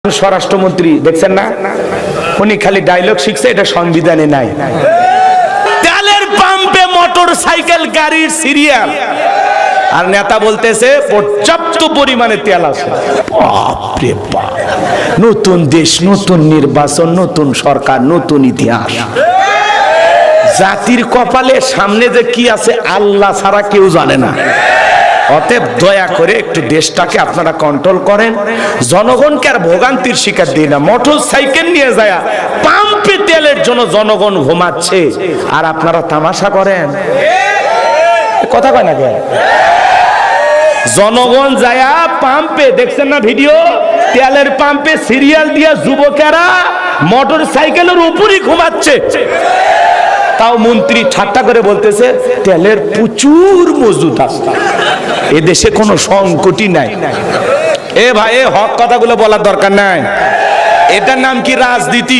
স্বরাষ্ট্রমন্ত্রী দেখছেন না, উনি খালি ডায়লগ শিখছে, এটা সংবিধানে নাই। তেলের পাম্পে মোটর সাইকেল গাড়ির সিরিয়াল, আর নেতা বলতেছে পর্যাপ্ত পরিমাণে তেল আছে। বাপরে বাপ, নতুন দেশ, নতুন নির্বাচন, নতুন সরকার, নতুন ইতিহাস। জাতির কপালে সামনে যে কি আছে আল্লাহ ছাড়া কেউ জানে না। অতএব দয়া করে একটু দেশটাকে আপনারা কন্ট্রোল করেন, জনগণকে আর ভোগান্তির শিকার দিই না। মোটর সাইকেল নিয়ে যায় পাম্পে তেলের জন্য জনগণ ঘুমাচ্ছে, আর আপনারা তামাশা করেন। কথা কয় না কেন? জনগণ যায় পাম্পে, দেখছেন না ভিডিও, তেলের পাম্পে সিরিয়াল দিয়ে যুবকেরা মোটর সাইকেলের উপরই ঘুমাচ্ছে। তাও মন্ত্রী ঠাট্টা করে বলতেছে তেলের প্রচুর মজুদ আছে, এ দেশে কোনো সংকটই নাই। এ ভাই, হক কথাগুলো বলার দরকার নাই। এটার নাম কি রাজনীতি?